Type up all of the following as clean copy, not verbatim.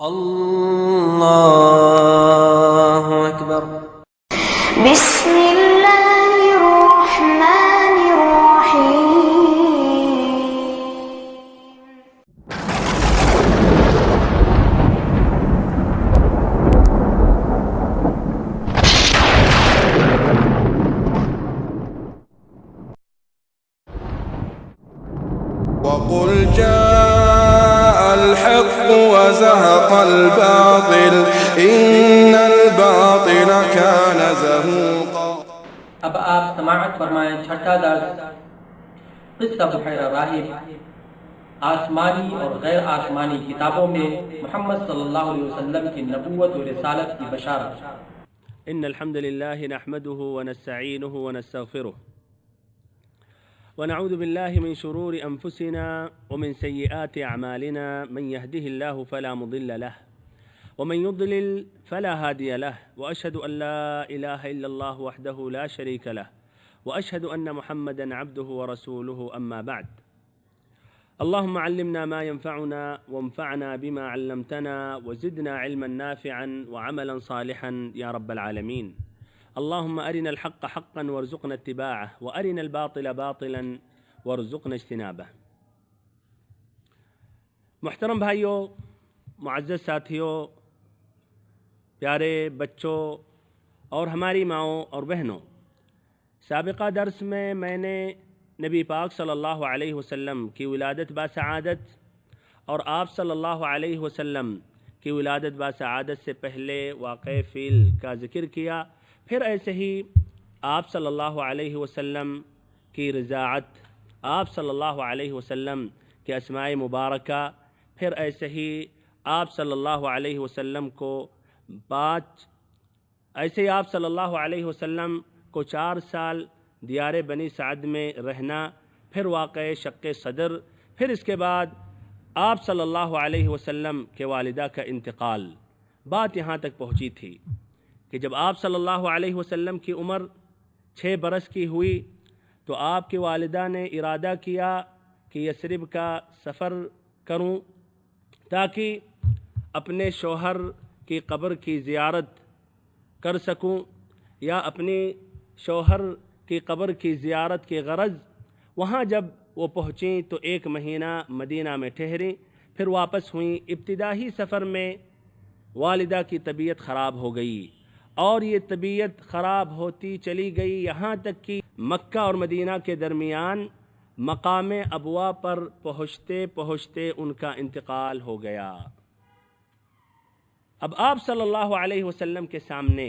الله أكبر. بسم الله الرحمن الرحيم. وقل جاء الحق وزهق الباطل إن الباطل كان زهوقا. اب آپ سماعت فرمائیں چھٹا درس قصہ بحیرہ راہب، آسمانی اور غیر آسمانی کتابوں میں محمد صلی اللہ علیہ وسلم کی نبوت و رسالت کی بشارت۔ إن الحمد لله نحمده ونستعينه ونستغفره ونعوذ بالله من شرور أنفسنا ومن سيئات أعمالنا، من يهده الله فلا مضل له ومن يضلل فلا هادي له، وأشهد أن لا إله إلا الله وحده لا شريك له، وأشهد أن محمدًا عبده ورسوله، أما بعد. اللهم علمنا ما ينفعنا وانفعنا بما علمتنا وزدنا علما نافعا وعملا صالحا يا رب العالمين. اللهم أرنا الحق حقا وارزقنا اتباعه وأرنا الباطل باطلا وارزقنا اجتنابه. محترم بھائیوں، معزز ساتھیوں، پیارے بچوں اور ہماری ماؤں اور بہنوں، سابقہ درس میں نے نبی پاک صلی اللہ علیہ وسلم کی ولادت باسعادت اور آپ صلی اللہ علیہ وسلم کی ولادت باسعادت سے پہلے واقع فیل کا ذکر کیا، پھر ایسے ہی آپ صلی اللہ علیہ وسلم کی رضاعت، آپ صلی اللہ علیہ وسلم کے اسماء مبارکہ، پھر ایسے ہی آپ صلی اللہ علیہ وسلم کو آپ صلی اللہ علیہ وسلم کو 4 سال دیار بنی سعد میں رہنا، پھر واقع شق صدر، پھر اس کے بعد آپ صلی اللہ علیہ وسلم کے والدہ کا انتقال۔ بات یہاں تک پہنچی تھی کہ جب آپ صلی اللہ علیہ وسلم کی عمر 6 برس کی ہوئی تو آپ کی والدہ نے ارادہ کیا کہ یثرب کا سفر کروں تاکہ اپنے شوہر کی قبر کی زیارت کر سکوں، یا اپنی شوہر کی قبر کی زیارت کی غرض وہاں جب وہ پہنچیں تو 1 مہینہ مدینہ میں ٹھہریں، پھر واپس ہوئیں۔ ابتدائی سفر میں والدہ کی طبیعت خراب ہو گئی اور یہ طبیعت خراب ہوتی چلی گئی، یہاں تک کہ مکہ اور مدینہ کے درمیان مقام ابوا پر پہنچتے پہنچتے ان کا انتقال ہو گیا۔ اب آپ صلی اللہ علیہ وسلم کے سامنے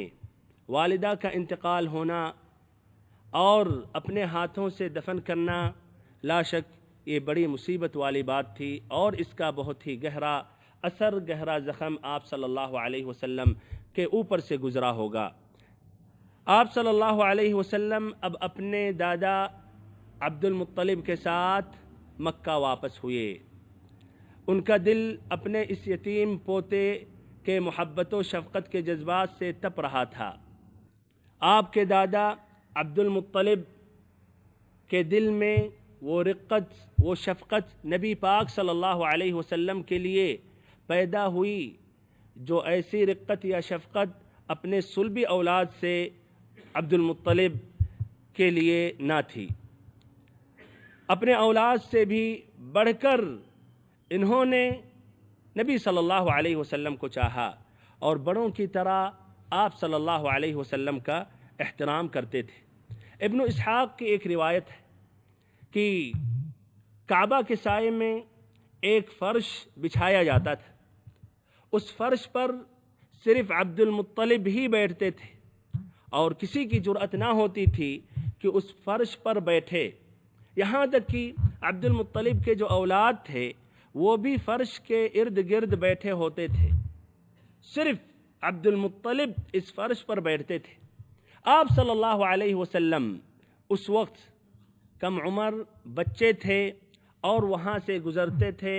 والدہ کا انتقال ہونا اور اپنے ہاتھوں سے دفن کرنا لا شک یہ بڑی مصیبت والی بات تھی، اور اس کا بہت ہی گہرا اثر، گہرا زخم آپ صلی اللہ علیہ وسلم کے اوپر سے گزرا ہوگا۔ آپ صلی اللہ علیہ وسلم اب اپنے دادا عبد المطلب کے ساتھ مکہ واپس ہوئے۔ ان کا دل اپنے اس یتیم پوتے کے محبت و شفقت کے جذبات سے تپ رہا تھا۔ آپ کے دادا عبد المطلب کے دل میں وہ رقت، وہ شفقت نبی پاک صلی اللہ علیہ وسلم کے لیے پیدا ہوئی جو ایسی رقت یا شفقت اپنے صلبی اولاد سے عبد المطلب کے لیے نہ تھی۔ اپنے اولاد سے بھی بڑھ کر انہوں نے نبی صلی اللہ علیہ وسلم کو چاہا اور بڑوں کی طرح آپ صلی اللہ علیہ وسلم کا احترام کرتے تھے۔ ابن اسحاق کی ایک روایت ہے کہ کعبہ کے سائے میں ایک فرش بچھایا جاتا تھا، اس فرش پر صرف عبد المطلب ہی بیٹھتے تھے اور کسی کی جرأت نہ ہوتی تھی کہ اس فرش پر بیٹھے، یہاں تک کہ عبد المطلب کے جو اولاد تھے وہ بھی فرش کے ارد گرد بیٹھے ہوتے تھے، صرف عبد المطلب اس فرش پر بیٹھتے تھے۔ آپ صلی اللہ علیہ وسلم اس وقت کم عمر بچے تھے اور وہاں سے گزرتے تھے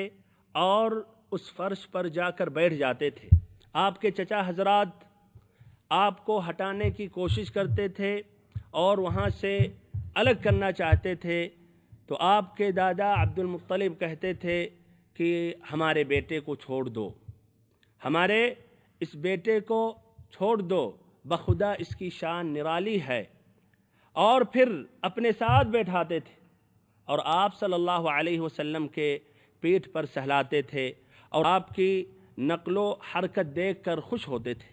اور اس فرش پر جا کر بیٹھ جاتے تھے۔ آپ کے چچا حضرات آپ کو ہٹانے کی کوشش کرتے تھے اور وہاں سے الگ کرنا چاہتے تھے، تو آپ کے دادا عبد المطلب کہتے تھے کہ ہمارے بیٹے کو چھوڑ دو، ہمارے اس بیٹے کو چھوڑ دو، بخدا اس کی شان نرالی ہے، اور پھر اپنے ساتھ بیٹھاتے تھے اور آپ صلی اللہ علیہ وسلم کے پیٹھ پر سہلاتے تھے اور آپ کی نقل و حرکت دیکھ کر خوش ہوتے تھے۔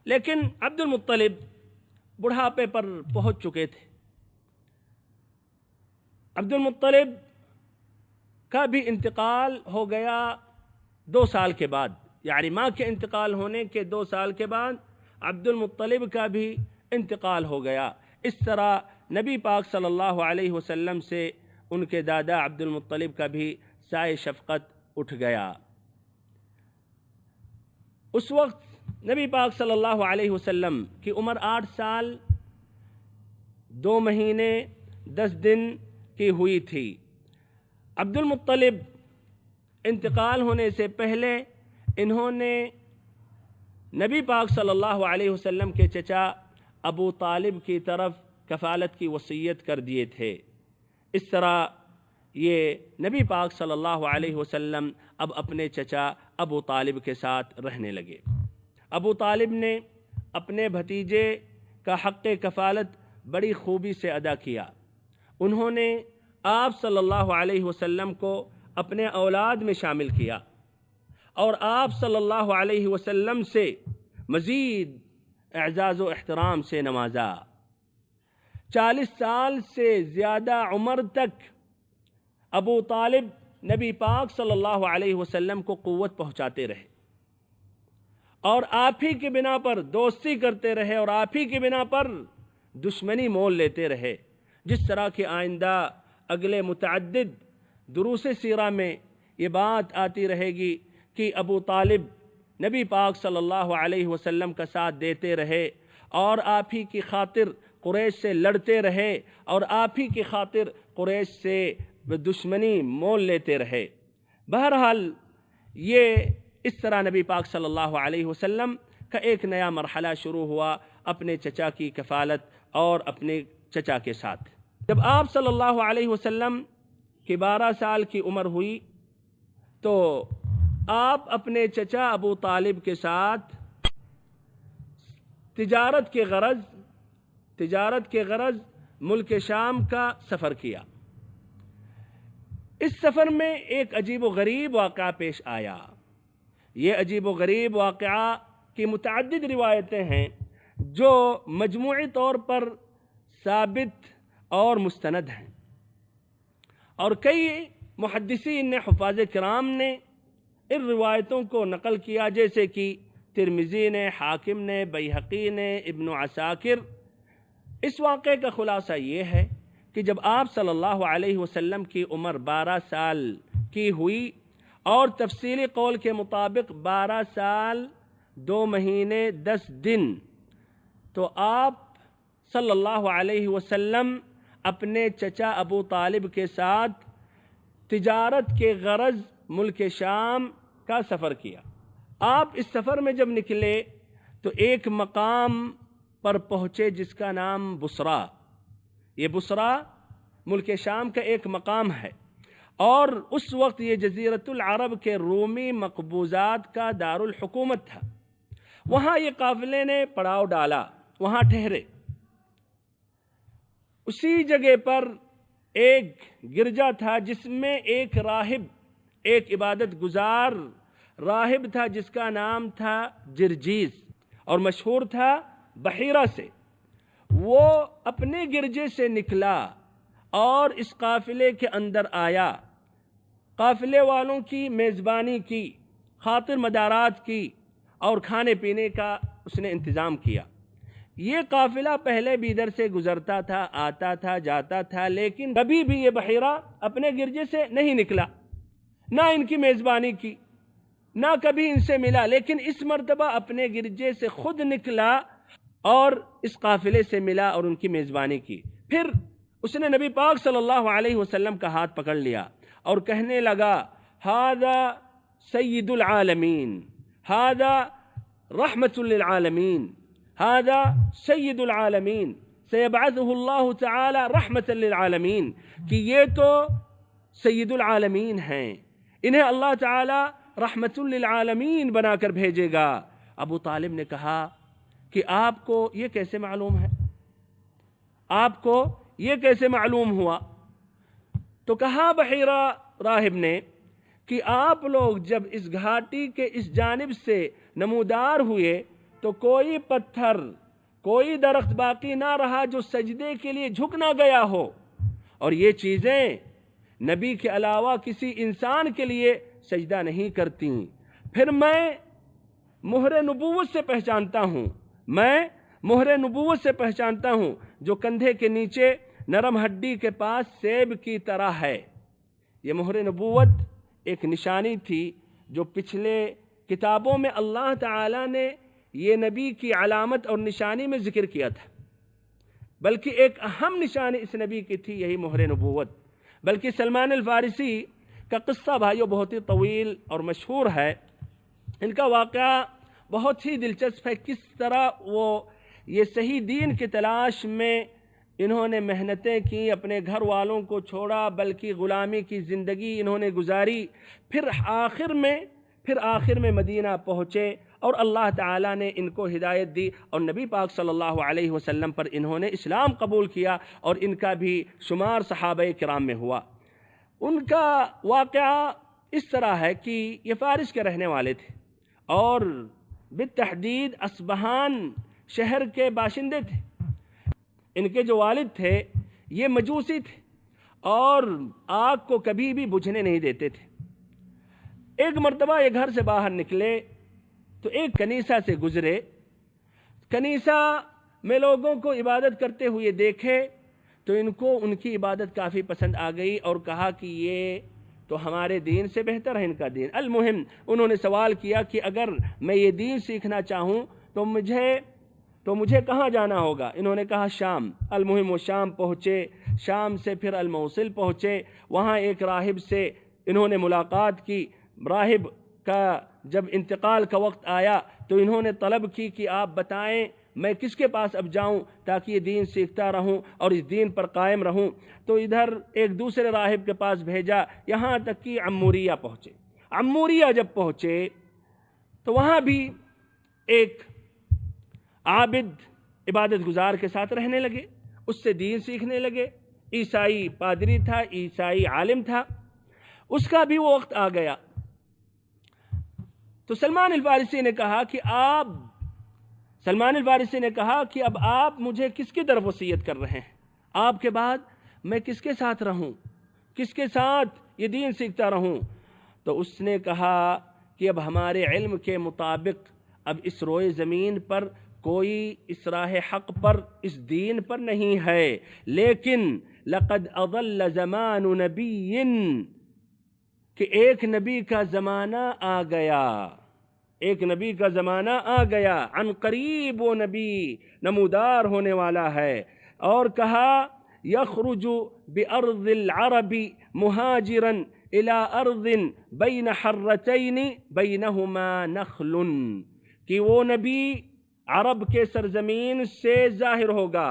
لیکن عبد المطلب بڑھاپے پر پہنچ چکے تھے۔ عبد المطلب کا بھی انتقال ہو گیا 2 سال کے بعد، یعنی ماں کے انتقال ہونے کے 2 سال کے بعد عبد المطلب کا بھی انتقال ہو گیا۔ اس طرح نبی پاک صلی اللہ علیہ وسلم سے ان کے دادا عبد المطلب کا بھی سایہ شفقت اٹھ گیا۔ اس وقت نبی پاک صلی اللہ علیہ وسلم کی عمر 8 سال 2 مہینے 10 دن کی ہوئی تھی۔ عبد المطلب انتقال ہونے سے پہلے انہوں نے نبی پاک صلی اللہ علیہ وسلم کے چچا ابو طالب کی طرف کفالت کی وصیت کر دیے تھے۔ اس طرح یہ نبی پاک صلی اللہ علیہ وسلم اب اپنے چچا ابو طالب کے ساتھ رہنے لگے۔ ابو طالب نے اپنے بھتیجے کا حق کفالت بڑی خوبی سے ادا کیا۔ انہوں نے آپ صلی اللہ علیہ وسلم کو اپنے اولاد میں شامل کیا اور آپ صلی اللہ علیہ وسلم سے مزید اعزاز و احترام سے نوازا۔ 40 سال سے زیادہ عمر تک ابو طالب نبی پاک صلی اللہ علیہ وسلم کو قوت پہنچاتے رہے اور آپ ہی کی بنا پر دوستی کرتے رہے اور آپ ہی کی بنا پر دشمنی مول لیتے رہے، جس طرح کہ آئندہ اگلے متعدد دروس سیرہ میں یہ بات آتی رہے گی کہ ابو طالب نبی پاک صلی اللہ علیہ وسلم کا ساتھ دیتے رہے اور آپ ہی کی خاطر قریش سے لڑتے رہے اور آپ ہی کی خاطر قریش سے دشمنی مول لیتے رہے۔ بہرحال یہ اس طرح نبی پاک صلی اللہ علیہ وسلم کا ایک نیا مرحلہ شروع ہوا اپنے چچا کی کفالت اور اپنے چچا کے ساتھ۔ جب آپ صلی اللہ علیہ وسلم کی 12 سال کی عمر ہوئی تو آپ اپنے چچا ابو طالب کے ساتھ تجارت کے غرض ملک شام کا سفر کیا۔ اس سفر میں ایک عجیب و غریب واقعہ پیش آیا۔ یہ عجیب و غریب واقعہ کی متعدد روایتیں ہیں جو مجموعی طور پر ثابت اور مستند ہیں، اور کئی محدثین نے، حفاظ کرام نے ان روایتوں کو نقل کیا، جیسے کہ ترمذی نے، حاکم نے، بیہقی نے، ابن عساکر۔ اس واقعے کا خلاصہ یہ ہے کہ جب آپ صلی اللہ علیہ وسلم کی عمر 12 سال کی ہوئی اور تفصیلی قول کے مطابق 12 سال 2 مہینے 10 دن، تو آپ صلی اللہ علیہ وسلم اپنے چچا ابو طالب کے ساتھ تجارت کے غرض ملک شام کا سفر کیا۔ آپ اس سفر میں جب نکلے تو ایک مقام پر پہنچے جس کا نام بصرہ۔ یہ بصرہ ملک شام کا ایک مقام ہے اور اس وقت یہ جزیرۃ العرب کے رومی مقبوضات کا دارالحکومت تھا۔ وہاں یہ قافلے نے پڑاؤ ڈالا، وہاں ٹھہرے۔ اسی جگہ پر ایک گرجا تھا جس میں ایک راہب، ایک عبادت گزار راہب تھا جس کا نام تھا جرجیس اور مشہور تھا بحیرہ سے۔ وہ اپنے گرجے سے نکلا اور اس قافلے کے اندر آیا، قافلے والوں کی میزبانی کی، خاطر مدارات کی اور کھانے پینے کا اس نے انتظام کیا۔ یہ قافلہ پہلے بھی ادھر سے گزرتا تھا، آتا تھا، جاتا تھا، لیکن کبھی بھی یہ بحیرہ اپنے گرجے سے نہیں نکلا، نہ ان کی میزبانی کی، نہ کبھی ان سے ملا، لیکن اس مرتبہ اپنے گرجے سے خود نکلا اور اس قافلے سے ملا اور ان کی میزبانی کی۔ پھر اس نے نبی پاک صلی اللہ علیہ وسلم کا ہاتھ پکڑ لیا اور کہنے لگا، ھذا سید العالمین، ھذا رحمت للعالمین، ھذا سید العالمین، سیبعثہ اللہ تعالی رحمت للعالمین، کہ یہ تو سید العالمین ہیں، انہیں اللہ تعالی رحمت للعالمین بنا کر بھیجے گا۔ ابو طالب نے کہا کہ آپ کو یہ کیسے معلوم ہے؟ آپ کو یہ کیسے معلوم ہوا؟ تو کہا بحیرہ راہب نے کہ آپ لوگ جب اس گھاٹی کے اس جانب سے نمودار ہوئے تو کوئی پتھر، کوئی درخت باقی نہ رہا جو سجدے کے لیے جھک نہ گیا ہو، اور یہ چیزیں نبی کے علاوہ کسی انسان کے لیے سجدہ نہیں کرتی۔ پھر میں مہر نبوت سے پہچانتا ہوں، میں مہر نبوت سے پہچانتا ہوں جو کندھے کے نیچے نرم ہڈی کے پاس سیب کی طرح ہے۔ یہ مہر نبوت ایک نشانی تھی جو پچھلے کتابوں میں اللہ تعالیٰ نے یہ نبی کی علامت اور نشانی میں ذکر کیا تھا، بلکہ ایک اہم نشانی اس نبی کی تھی یہی مہر نبوت۔ بلکہ سلمان الفارسی کا قصہ بھائیو بہت ہی طویل اور مشہور ہے۔ ان کا واقعہ بہت ہی دلچسپ ہے، کس طرح وہ یہ صحیح دین کی تلاش میں انہوں نے محنتیں کی، اپنے گھر والوں کو چھوڑا، بلکہ غلامی کی زندگی انہوں نے گزاری، پھر آخر میں مدینہ پہنچے اور اللہ تعالیٰ نے ان کو ہدایت دی اور نبی پاک صلی اللہ علیہ وسلم پر انہوں نے اسلام قبول کیا اور ان کا بھی شمار صحابہ کرام میں ہوا۔ ان کا واقعہ اس طرح ہے کہ یہ فارس کے رہنے والے تھے اور بالتحدید اصبہان شہر کے باشندے تھے۔ ان کے جو والد تھے یہ مجوسی تھے اور آگ کو کبھی بھی بجھنے نہیں دیتے تھے۔ ایک مرتبہ یہ گھر سے باہر نکلے تو ایک کنیسہ سے گزرے، کنیسہ میں لوگوں کو عبادت کرتے ہوئے دیکھے تو ان کو ان کی عبادت کافی پسند آ گئی اور کہا کہ یہ تو ہمارے دین سے بہتر ہے ان کا دین۔ المہم انہوں نے سوال کیا کہ اگر میں یہ دین سیکھنا چاہوں تو مجھے کہاں جانا ہوگا؟ انہوں نے کہا شام۔ المہم وہ شام پہنچے، شام سے پھر الموصل پہنچے، وہاں ایک راہب سے انہوں نے ملاقات کی۔ راہب کا جب انتقال کا وقت آیا تو انہوں نے طلب کی کہ آپ بتائیں میں کس کے پاس اب جاؤں تاکہ یہ دین سیکھتا رہوں اور اس دین پر قائم رہوں۔ تو ادھر ایک دوسرے راہب کے پاس بھیجا، یہاں تک کہ عموریہ پہنچے۔ عموریہ جب پہنچے تو وہاں بھی ایک عابد عبادت گزار کے ساتھ رہنے لگے، اس سے دین سیکھنے لگے۔ عیسائی پادری تھا، عیسائی عالم تھا، اس کا بھی وہ وقت آ گیا۔ تو سلمان الفارسی نے کہا کہ اب آپ مجھے کس کی طرف وصیت کر رہے ہیں؟ آپ کے بعد میں کس کے ساتھ رہوں، کس کے ساتھ یہ دین سیکھتا رہوں؟ تو اس نے کہا کہ اب ہمارے علم کے مطابق اب اس روئے زمین پر کوئی اس راہ حق پر، اس دین پر نہیں ہے، لیکن لقد اضل زمان نبی، کہ ایک نبی کا زمانہ آ گیا، ایک نبی کا زمانہ آ گیا، عن قریب وہ نبی نمودار ہونے والا ہے۔ اور کہا یخرج بأرض العرب مہاجرا الى ارض بین حرتین بینہما نخل، کہ وہ نبی عرب کے سرزمین سے ظاہر ہوگا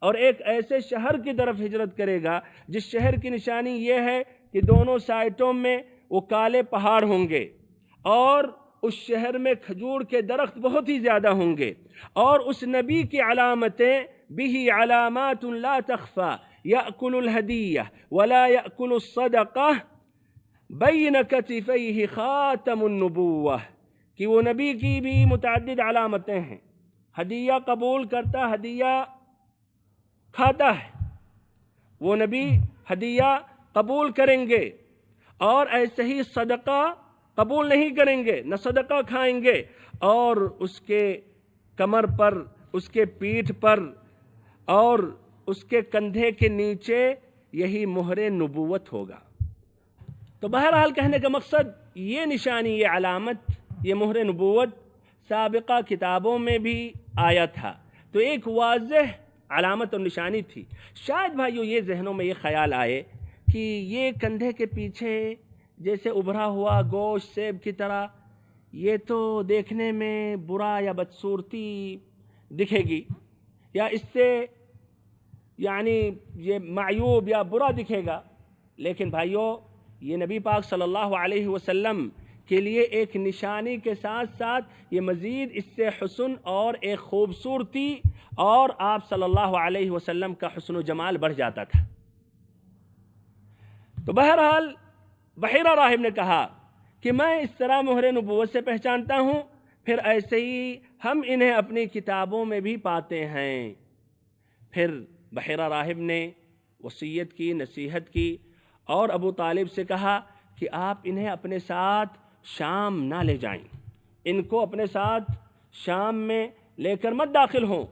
اور ایک ایسے شہر کی طرف ہجرت کرے گا جس شہر کی نشانی یہ ہے کہ دونوں سائٹوں میں وہ کالے پہاڑ ہوں گے اور اس شہر میں کھجور کے درخت بہت ہی زیادہ ہوں گے، اور اس نبی کی علامتیں بہ علامات لا تخفى یأکل الہدیہ ولا یأکل الصدقہ بین کتفیہ خاتم النبوہ، کہ وہ نبی کی بھی متعدد علامتیں ہیں، ہدیہ قبول کرتا، ہدیہ کھاتا ہے، وہ نبی ہدیہ قبول کریں گے اور ایسے ہی صدقہ قبول نہیں کریں گے، نہ صدقہ کھائیں گے، اور اس کے کمر پر، اس کے پیٹھ پر اور اس کے کندھے کے نیچے یہی مہر نبوت ہوگا۔ تو بہرحال کہنے کا مقصد یہ نشانی، یہ علامت، یہ مہر نبوت سابقہ کتابوں میں بھی آیا تھا، تو ایک واضح علامت اور نشانی تھی۔ شاید بھائیو یہ ذہنوں میں یہ خیال آئے کہ یہ کندھے کے پیچھے جیسے ابھرا ہوا گوشت سیب کی طرح، یہ تو دیکھنے میں برا یا بدصورتی دکھے گی، یا اس سے یعنی یہ معیوب یا برا دکھے گا، لیکن بھائیو یہ نبی پاک صلی اللہ علیہ وسلم کے لیے ایک نشانی کے ساتھ ساتھ یہ مزید اس سے حسن اور ایک خوبصورتی اور آپ صلی اللہ علیہ وسلم کا حسن و جمال بڑھ جاتا تھا۔ تو بہرحال بحیرہ راہب نے کہا کہ میں اس طرح مہر نبوت سے پہچانتا ہوں، پھر ایسے ہی ہم انہیں اپنی کتابوں میں بھی پاتے ہیں۔ پھر بحیرہ راہب نے وصیت کی، نصیحت کی اور ابو طالب سے کہا کہ آپ انہیں اپنے ساتھ شام نہ لے جائیں، ان کو اپنے ساتھ شام میں لے کر مت داخل ہوں،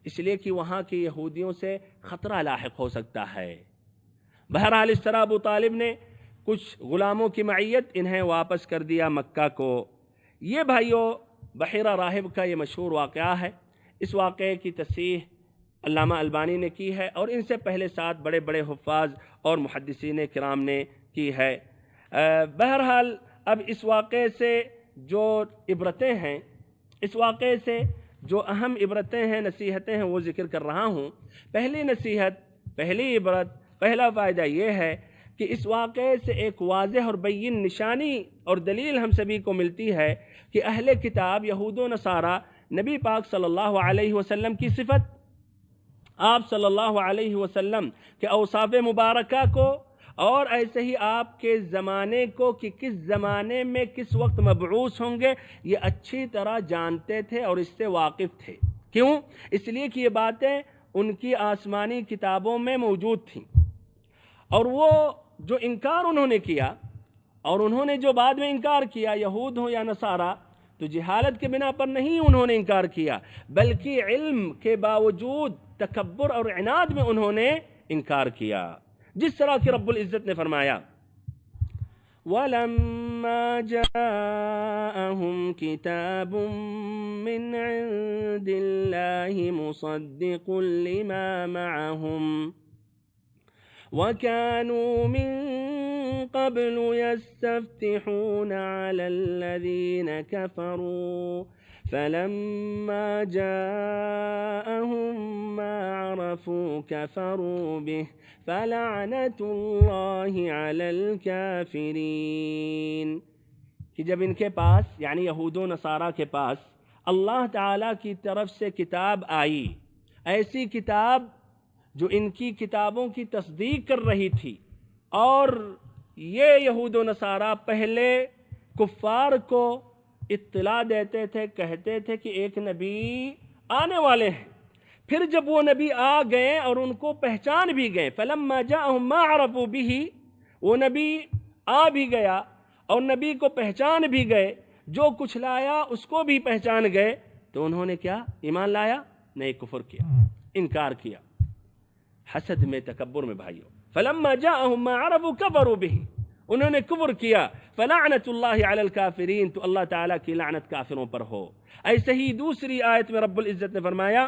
اس لیے کہ وہاں کے یہودیوں سے خطرہ لاحق ہو سکتا ہے۔ بہرحال اس طرح ابو طالب نے کچھ غلاموں کی معیت انہیں واپس کر دیا مکہ کو۔ یہ بھائیوں بحیرہ راہب کا یہ مشہور واقعہ ہے۔ اس واقعے کی تصحیح علامہ البانی نے کی ہے اور ان سے پہلے 7 بڑے بڑے حفاظ اور محدثین کرام نے کی ہے۔ بہرحال اب اس واقعے سے جو عبرتیں ہیں، اس واقعے سے جو اہم عبرتیں ہیں، نصیحتیں ہیں، وہ ذکر کر رہا ہوں۔ پہلی نصیحت، پہلی عبرت، پہلا فائدہ یہ ہے کہ اس واقعے سے ایک واضح اور بین نشانی اور دلیل ہم سبھی کو ملتی ہے کہ اہل کتاب یہود و نصارہ نبی پاک صلی اللہ علیہ وسلم کی صفت، آپ صلی اللہ علیہ وسلم کے اوصاف مبارکہ کو اور ایسے ہی آپ کے زمانے کو کہ کس زمانے میں کس وقت مبعوث ہوں گے، یہ اچھی طرح جانتے تھے اور اس سے واقف تھے۔ کیوں؟ اس لیے کہ یہ باتیں ان کی آسمانی کتابوں میں موجود تھیں، اور وہ جو انکار انہوں نے کیا اور انہوں نے جو بعد میں انکار کیا، یہود ہوں یا نصارہ، تو جہالت کے بنا پر نہیں انہوں نے انکار کیا، بلکہ علم کے باوجود تکبر اور عناد میں انہوں نے انکار کیا، جس طرح کہ رب العزت نے فرمایا وَلَمَّا جَاءَهُمْ كِتَابٌ مِّنْ عِندِ اللَّهِ مُصَدِّقٌ لِمَا مَعَهُمْ وَكَانُوا مِن قَبْلُ يَسْتَفْتِحُونَ عَلَى الَّذِينَ كَفَرُوا فَلَمَّا جَاءَهُم مَّا عَرَفُوا كَفَرُوا بِهِ فَلَعْنَةُ اللَّهِ عَلَى الْكَافِرِينَ کہ جب ان کے پاس یعنی یہود و نصارہ کے پاس اللہ تعالیٰ کی طرف سے کتاب آئی، ایسی کتاب جو ان کی کتابوں کی تصدیق کر رہی تھی، اور یہ یہود و نصارہ پہلے کفار کو اطلاع دیتے تھے، کہتے تھے کہ ایک نبی آنے والے ہیں، پھر جب وہ نبی آ گئے اور ان کو پہچان بھی گئے، فَلَمَّا جَاءَهُم مَّا عَرَفُوا بِهِ، وہ نبی آ بھی گیا اور نبی کو پہچان بھی گئے، جو کچھ لایا اس کو بھی پہچان گئے، تو انہوں نے کیا؟ ایمان لایا؟ نہیں، کفر کیا، انکار کیا، حسد میں، تکبر میں بھائیوں۔ فَلَمَّا جَاءَهُم مَّا عَرَفُوا كَفَرُوا بِهِ، انہوں نے کفر کیا، فَلَعْنَةُ اللَّهِ عَلَى الْكَافِرِينَ، تو اللہ تعالیٰ کی لعنت کافروں پر ہو۔ ایسے ہی دوسری آیت میں رب العزت نے فرمایا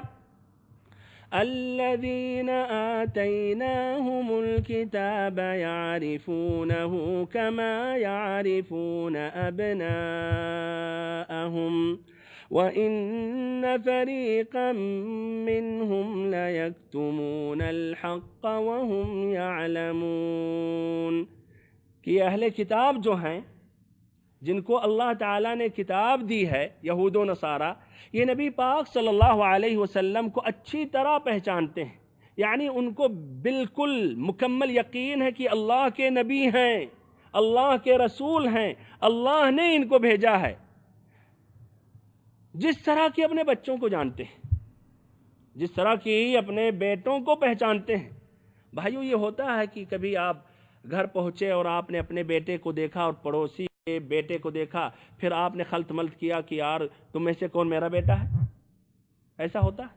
الَّذِينَ آتَيْنَاهُمُ الْكِتَابَ يَعْرِفُونَهُ كَمَا يَعْرِفُونَ أَبْنَاءَهُمْ وَإِنَّ فَرِيقًا مِّنْهُمْ لَيَكْتُمُونَ الْحَقَّ وَهُمْ يَعْلَمُونَ کہ اہل کتاب جو ہیں، جن کو اللہ تعالیٰ نے کتاب دی ہے، یہود و نصارہ، یہ نبی پاک صلی اللہ علیہ وسلم کو اچھی طرح پہچانتے ہیں، یعنی ان کو بالکل مکمل یقین ہے کہ اللہ کے نبی ہیں، اللہ کے رسول ہیں، اللہ نے ان کو بھیجا ہے، جس طرح کہ اپنے بچوں کو جانتے ہیں، جس طرح کہ اپنے بیٹوں کو پہچانتے ہیں۔ بھائیو، یہ ہوتا ہے کہ کبھی آپ گھر پہنچے اور آپ نے اپنے بیٹے کو دیکھا اور پڑوسی کے بیٹے کو دیکھا، پھر آپ نے خلط ملط کیا کہ یار تم میں سے کون میرا بیٹا ہے؟ ایسا ہوتا ہے؟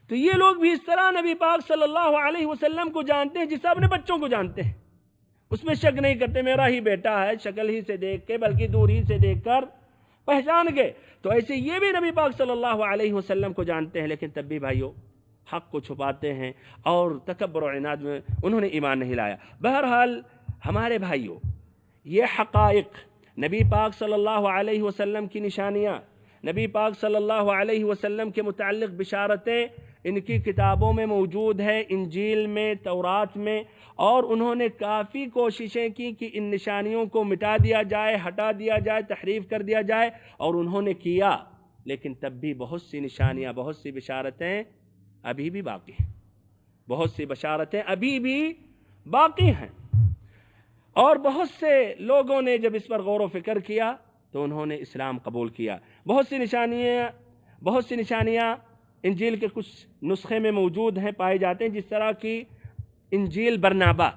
تو یہ لوگ بھی اس طرح نبی پاک صلی اللہ علیہ وسلم کو جانتے ہیں جس طرح اپنے بچوں کو جانتے ہیں، اس میں شک نہیں کرتے میرا ہی بیٹا ہے، شکل ہی سے دیکھ کے، بلکہ دور ہی سے دیکھ کر پہچان گئے۔ تو ایسے یہ بھی نبی پاک صلی اللہ علیہ وسلم کو جانتے ہیں، لیکن تب بھی بھائیو حق کو چھپاتے ہیں اور تکبر و عناد میں انہوں نے ایمان نہیں لایا۔ بہرحال ہمارے بھائیو، یہ حقائق، نبی پاک صلی اللہ علیہ وسلم کی نشانیاں، نبی پاک صلی اللہ علیہ وسلم کے متعلق بشارتیں ان کی کتابوں میں موجود ہے، انجیل میں، تورات میں، اور انہوں نے کافی کوششیں کی کہ ان نشانیوں کو مٹا دیا جائے، ہٹا دیا جائے، تحریف کر دیا جائے، اور انہوں نے کیا، لیکن تب بھی بہت سی نشانیاں، بہت سی بشارتیں ابھی بھی باقی ہیں، بہت سی بشارتیں ابھی بھی باقی ہیں۔ اور بہت سے لوگوں نے جب اس پر غور و فکر کیا تو انہوں نے اسلام قبول کیا۔ بہت سی نشانیاں انجیل کے کچھ نسخے میں موجود ہیں، پائے جاتے ہیں، جس طرح کی انجیل برنابا،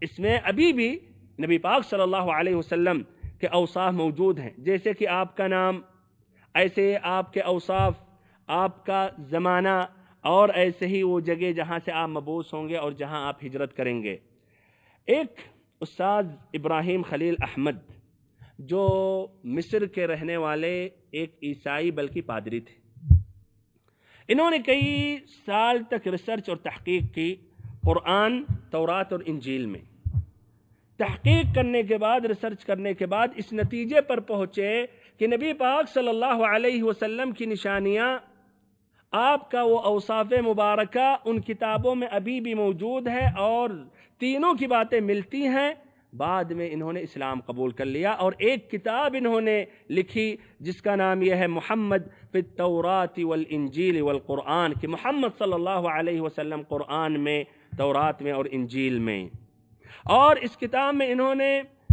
اس میں ابھی بھی نبی پاک صلی اللہ علیہ وسلم کے اوصاف موجود ہیں، جیسے کہ آپ کا نام، ایسے آپ کے اوصاف، آپ کا زمانہ، اور ایسے ہی وہ جگہ جہاں سے آپ مبعوث ہوں گے اور جہاں آپ ہجرت کریں گے۔ ایک استاد ابراہیم خلیل احمد، جو مصر کے رہنے والے ایک عیسائی بلکہ پادری تھے، انہوں نے کئی سال تک ریسرچ اور تحقیق کی قرآن، تورات اور انجیل میں۔ تحقیق کرنے کے بعد، ریسرچ کرنے کے بعد اس نتیجے پر پہنچے کہ نبی پاک صلی اللہ علیہ وسلم کی نشانیاں، آپ کا وہ اوصاف مبارکہ ان کتابوں میں ابھی بھی موجود ہے، اور تینوں کی باتیں ملتی ہیں۔ بعد میں انہوں نے اسلام قبول کر لیا، اور ایک کتاب انہوں نے لکھی جس کا نام یہ ہے محمد فی التوراۃ والانجیل والقرآن، کہ محمد صلی اللہ علیہ وسلم قرآن میں، تورات میں اور انجیل میں۔ اور اس کتاب میں انہوں نے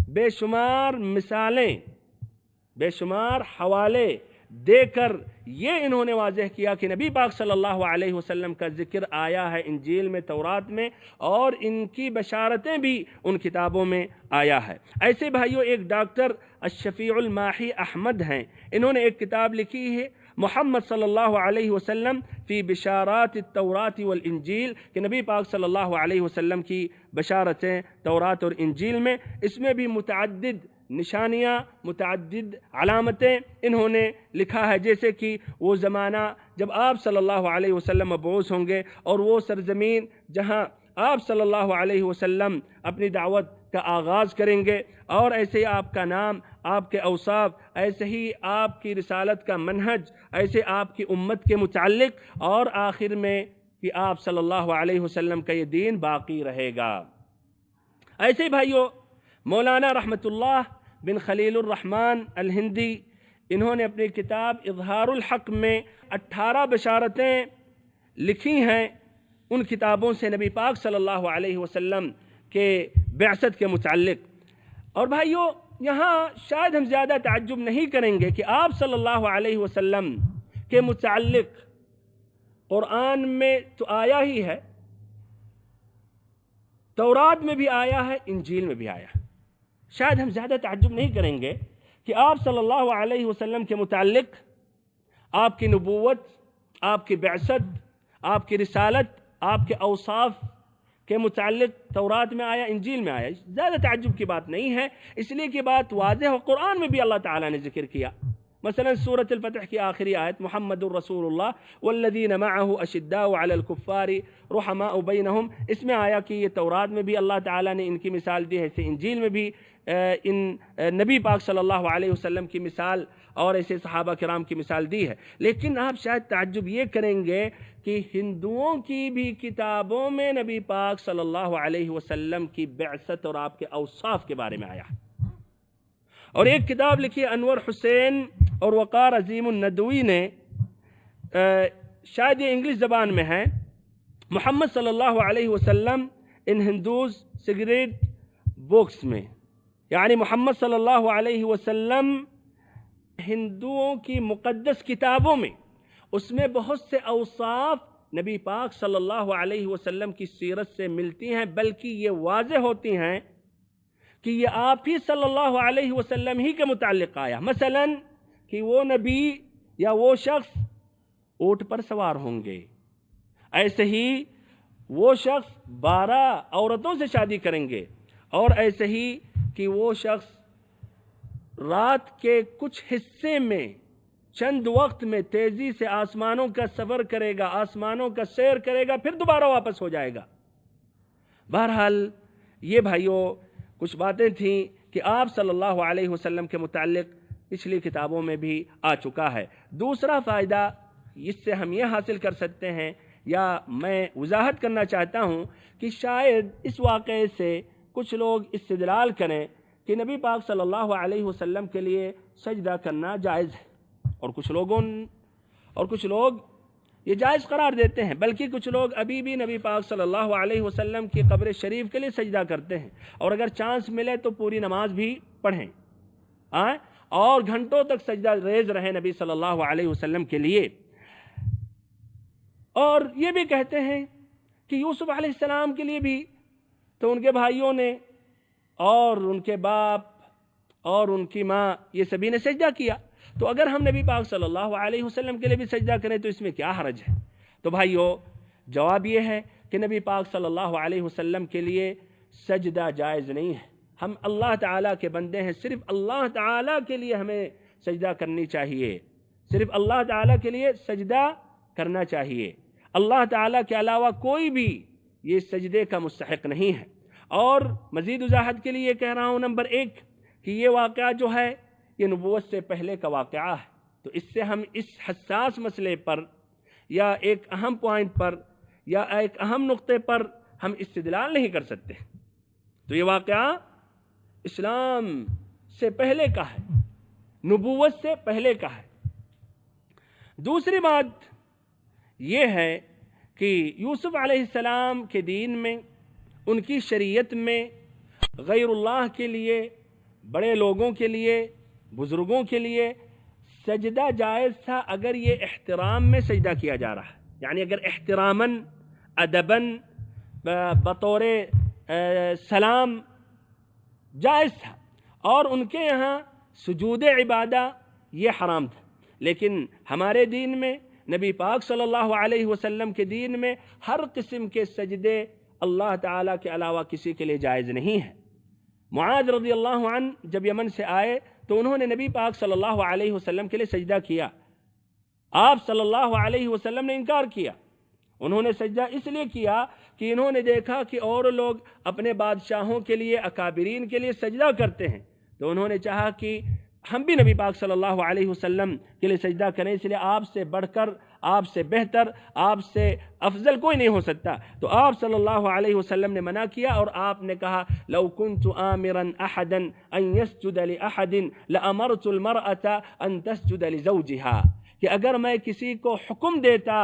بے شمار مثالیں، بے شمار حوالے دے کر یہ انہوں نے واضح کیا کہ نبی پاک صلی اللہ علیہ وسلم کا ذکر آیا ہے انجیل میں، تورات میں، اور ان کی بشارتیں بھی ان کتابوں میں آیا ہے۔ ایسے بھائیوں، ایک ڈاکٹر الشفیع الماحی احمد ہیں، انہوں نے ایک کتاب لکھی ہے محمد صلی اللہ علیہ وسلم فی بشارات التوراۃ والانجیل، کہ نبی پاک صلی اللہ علیہ وسلم کی بشارتیں تورات اور انجیل میں۔ اس میں بھی متعدد نشانیاں، متعدد علامتیں انہوں نے لکھا ہے، جیسے کہ وہ زمانہ جب آپ صلی اللہ علیہ وسلم مبعوث ہوں گے، اور وہ سرزمین جہاں آپ صلی اللہ علیہ وسلم اپنی دعوت کا آغاز کریں گے، اور ایسے ہی آپ کا نام، آپ کے اوصاف، ایسے ہی آپ کی رسالت کا منہج، ایسے آپ کی امت کے متعلق، اور آخر میں کہ آپ صلی اللہ علیہ وسلم کا یہ دین باقی رہے گا۔ ایسے ہی بھائیوں، مولانا رحمۃ اللہ بن خلیل الرحمن الہندی، انہوں نے اپنی کتاب اظہار الحق میں 18 بشارتیں لکھی ہیں ان کتابوں سے نبی پاک صلی اللہ علیہ وسلم کے بعثت کے متعلق۔ اور بھائیوں، یہاں شاید ہم زیادہ تعجب نہیں کریں گے کہ آپ صلی اللہ علیہ وسلم کے متعلق قرآن میں تو آیا ہی ہے، تورات میں بھی آیا ہے، انجیل میں بھی آیا ہے۔ شاید ہم زیادہ تعجب نہیں کریں گے کہ آپ صلی اللہ علیہ وسلم کے متعلق، آپ کی نبوت، آپ کی بعثت، آپ کی رسالت، آپ کے اوصاف کے متعلق تورات میں آیا، انجیل میں آیا۔ زیادہ تعجب کی بات نہیں ہے، اس لیے کہ بات واضح ہے، قرآن میں بھی اللہ تعالیٰ نے ذکر کیا۔ مثلا سورۃ الفتح کی آخری آیت محمد الرسول اللہ والذین معہ اشداء علی الکفار رحماء بینہم، اس میں آیا کہ یہ تورات میں بھی اللہ تعالیٰ نے ان کی مثال دی ہے، اسے انجیل میں بھی ان نبی پاک صلی اللہ علیہ وسلم کی مثال اور ایسے صحابہ کرام کی مثال دی ہے۔ لیکن آپ شاید تعجب یہ کریں گے کہ ہندوؤں کی بھی کتابوں میں نبی پاک صلی اللہ علیہ وسلم کی بعثت اور آپ کے اوصاف کے بارے میں آیا ہے۔ اور ایک کتاب لکھی انور حسین اور وقار عظیم الندوی نے، شاید یہ انگلش زبان میں ہے، محمد صلی اللہ علیہ وسلم ان ہندوز سیکریٹ بکس میں، یعنی محمد صلی اللہ علیہ وسلم ہندوؤں کی مقدس کتابوں میں، اس میں بہت سے اوصاف نبی پاک صلی اللہ علیہ وسلم کی سیرت سے ملتی ہیں، بلکہ یہ واضح ہوتی ہیں کہ یہ آپ ہی صلی اللہ علیہ وسلم ہی کے متعلق آیا۔ مثلا کہ وہ نبی یا وہ شخص اونٹ پر سوار ہوں گے، ایسے ہی وہ شخص 12 عورتوں سے شادی کریں گے، اور ایسے ہی کہ وہ شخص رات کے کچھ حصے میں چند وقت میں تیزی سے آسمانوں کا سفر کرے گا، آسمانوں کا سیر کرے گا، پھر دوبارہ واپس ہو جائے گا۔ بہرحال یہ بھائیوں کچھ باتیں تھیں کہ آپ صلی اللہ علیہ وسلم کے متعلق پچھلی کتابوں میں بھی آ چکا ہے۔ دوسرا فائدہ اس سے ہم یہ حاصل کر سکتے ہیں یا میں وضاحت کرنا چاہتا ہوں کہ شاید اس واقعے سے کچھ لوگ استدلال کریں کہ نبی پاک صلی اللہ علیہ وسلم کے لیے سجدہ کرنا جائز ہے، اور کچھ لوگ یہ جائز قرار دیتے ہیں، بلکہ کچھ لوگ ابھی بھی نبی پاک صلی اللہ علیہ وسلم کی قبر شریف کے لیے سجدہ کرتے ہیں، اور اگر چانس ملے تو پوری نماز بھی پڑھیں اور گھنٹوں تک سجدہ ریز رہیں نبی صلی اللہ علیہ وسلم کے لیے۔ اور یہ بھی کہتے ہیں کہ یوسف علیہ السلام کے لیے بھی تو ان کے بھائیوں نے اور ان کے باپ اور ان کی ماں یہ سبھی نے سجدہ کیا، تو اگر ہم نبی پاک صلی اللہ علیہ وسلم کے لیے بھی سجدہ کریں تو اس میں کیا حرج ہے؟ تو بھائیو، جواب یہ ہے کہ نبی پاک صلی اللہ علیہ وسلم کے لیے سجدہ جائز نہیں ہے۔ ہم اللہ تعالیٰ کے بندے ہیں، صرف اللہ تعالیٰ کے لیے ہمیں سجدہ کرنی چاہیے، صرف اللہ تعالیٰ کے لیے سجدہ کرنا چاہیے۔ اللہ تعالیٰ کے علاوہ کوئی بھی یہ سجدے کا مستحق نہیں ہے۔ اور مزید وضاحت کے لیے یہ کہہ رہا ہوں، نمبر 1 کہ یہ واقعہ جو ہے یہ نبوت سے پہلے کا واقعہ ہے، تو اس سے ہم اس حساس مسئلے پر یا ایک اہم پوائنٹ پر یا ایک اہم نقطے پر ہم استدلال نہیں کر سکتے۔ تو یہ واقعہ اسلام سے پہلے کا ہے، نبوت سے پہلے کا ہے۔ دوسری بات یہ ہے کہ یوسف علیہ السلام کے دین میں، ان کی شریعت میں غیر اللہ کے لیے، بڑے لوگوں کے لیے، بزرگوں کے لیے سجدہ جائز تھا اگر یہ احترام میں سجدہ کیا جا رہا ہے، یعنی اگر احتراماً، ادباً، بطور سلام جائز تھا، اور ان کے یہاں سجود عبادہ یہ حرام تھا۔ لیکن ہمارے دین میں، نبی پاک صلی اللہ علیہ وسلم کے دین میں، ہر قسم کے سجدے اللہ تعالیٰ کے علاوہ کسی کے لیے جائز نہیں ہے۔ معاذ رضی اللہ عنہ جب یمن سے آئے تو انہوں نے نبی پاک صلی اللہ علیہ وسلم کے لیے سجدہ کیا، آپ صلی اللہ علیہ وسلم نے انکار کیا۔ انہوں نے سجدہ اس لیے کیا کہ انہوں نے دیکھا کہ اور لوگ اپنے بادشاہوں کے لیے، اکابرین کے لیے سجدہ کرتے ہیں، تو انہوں نے چاہا کہ ہم بھی نبی پاک صلی اللہ علیہ وسلم کے لیے سجدہ کریں، اس لیے آپ سے بڑھ کر، آپ سے بہتر، آپ سے افضل کوئی نہیں ہو سکتا۔ تو آپ صلی اللہ علیہ وسلم نے منع کیا، اور آپ نے کہا لو كنت آمرا احدا ان يسجد لاحد لامرت المرأة ان تسجد لزوجها، کہ اگر میں کسی کو حکم دیتا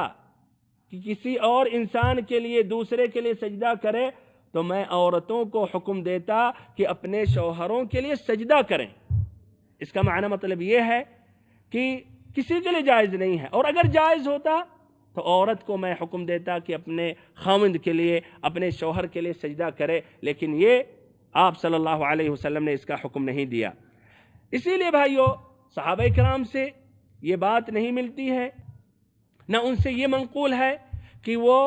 کہ کسی اور انسان کے لیے، دوسرے کے لیے سجدہ کرے، تو میں عورتوں کو حکم دیتا کہ اپنے شوہروں کے لیے سجدہ کریں۔ اس کا معنی مطلب یہ ہے کہ کسی کے لیے جائز نہیں ہے، اور اگر جائز ہوتا تو عورت کو میں حکم دیتا کہ اپنے خاوند کے لیے، اپنے شوہر کے لیے سجدہ کرے، لیکن یہ آپ صلی اللہ علیہ وسلم نے اس کا حکم نہیں دیا۔ اسی لیے بھائیو، صحابہ کرام سے یہ بات نہیں ملتی ہے، نہ ان سے یہ منقول ہے کہ وہ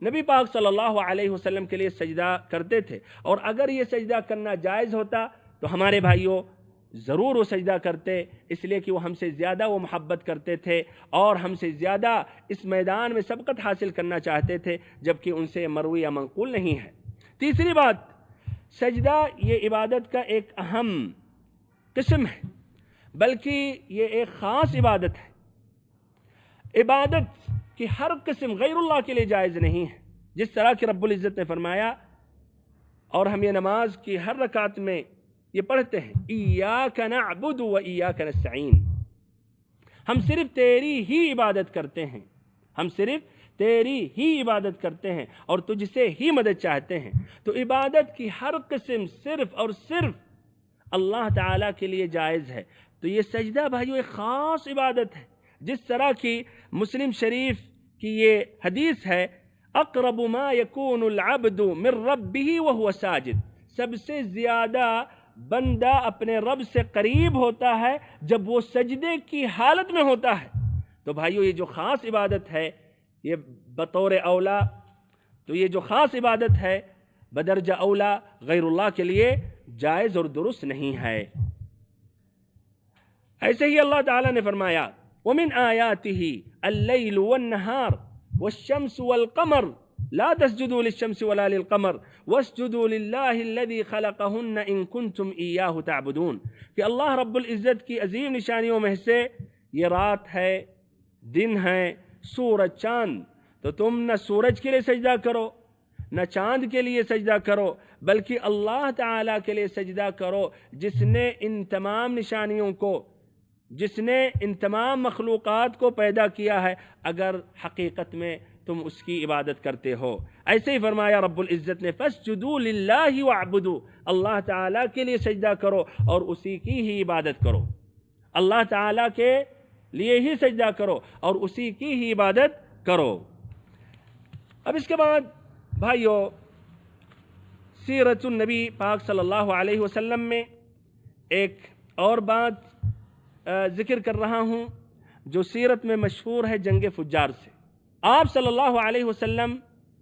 نبی پاک صلی اللہ علیہ وسلم کے لیے سجدہ کرتے تھے، اور اگر یہ سجدہ کرنا جائز ہوتا تو ہمارے بھائیوں ضرور وہ سجدہ کرتے، اس لیے کہ وہ ہم سے زیادہ وہ محبت کرتے تھے اور ہم سے زیادہ اس میدان میں سبقت حاصل کرنا چاہتے تھے، جبکہ ان سے مروی یا منقول نہیں ہے۔ تیسری بات، سجدہ یہ عبادت کا ایک اہم قسم ہے، بلکہ یہ ایک خاص عبادت ہے۔ عبادت کی ہر قسم غیر اللہ کے لیے جائز نہیں ہے، جس طرح کہ رب العزت نے فرمایا، اور ہم یہ نماز کی ہر رکعت میں یہ پڑھتے ہیں، ایاک نعبد و ایاک نستعین، ہم صرف تیری ہی عبادت کرتے ہیں، ہم صرف تیری ہی عبادت کرتے ہیں اور تجھ سے ہی مدد چاہتے ہیں۔ تو عبادت کی ہر قسم صرف اور صرف اللہ تعالیٰ کے لیے جائز ہے۔ تو یہ سجدہ بھائیو ایک خاص عبادت ہے، جس طرح کی مسلم شریف کی یہ حدیث ہے، اقرب ما یکون العبد من ربہ وہو ساجد، سب سے زیادہ بندہ اپنے رب سے قریب ہوتا ہے جب وہ سجدے کی حالت میں ہوتا ہے۔ تو بھائیو، یہ جو خاص عبادت ہے، یہ بطور اولا، تو یہ جو خاص عبادت ہے بدرجہ اولا غیر اللہ کے لیے جائز اور درست نہیں ہے۔ ایسے ہی اللہ تعالیٰ نے فرمایا، وَمِنْ آيَاتِهِ اللَّيْلُ وَالنَّهَارُ وَالشَّمْسُ وَالْقَمَرُ لا تسجدوا للشمس ولا للقمر واسجدوا لله الذي خلقهن ان كنتم اياه تعبدون، کہ اللہ رب العزت کی عظیم نشانیوں میں سے یہ رات ہے، دن ہے، سورج، چاند، تو تم نہ سورج کے لیے سجدہ کرو نہ چاند کے لیے سجدہ کرو، بلکہ اللہ تعالیٰ کے لیے سجدہ کرو جس نے ان تمام نشانیوں کو، جس نے ان تمام مخلوقات کو پیدا کیا ہے، اگر حقیقت میں تم اس کی عبادت کرتے ہو۔ ایسے ہی فرمایا رب العزت نے فَاسْجُدُوا لِلَّهِ وَاعْبُدُوا، اللہ تعالیٰ کے لیے سجدہ کرو اور اسی کی ہی عبادت کرو، اللہ تعالیٰ کے لیے ہی سجدہ کرو اور اسی کی ہی عبادت کرو۔ اب اس کے بعد بھائیو، سیرت النبی پاک صلی اللہ علیہ وسلم میں ایک اور بات ذکر کر رہا ہوں جو سیرت میں مشہور ہے جنگ فجار سے۔ آپ صلی اللہ علیہ وسلم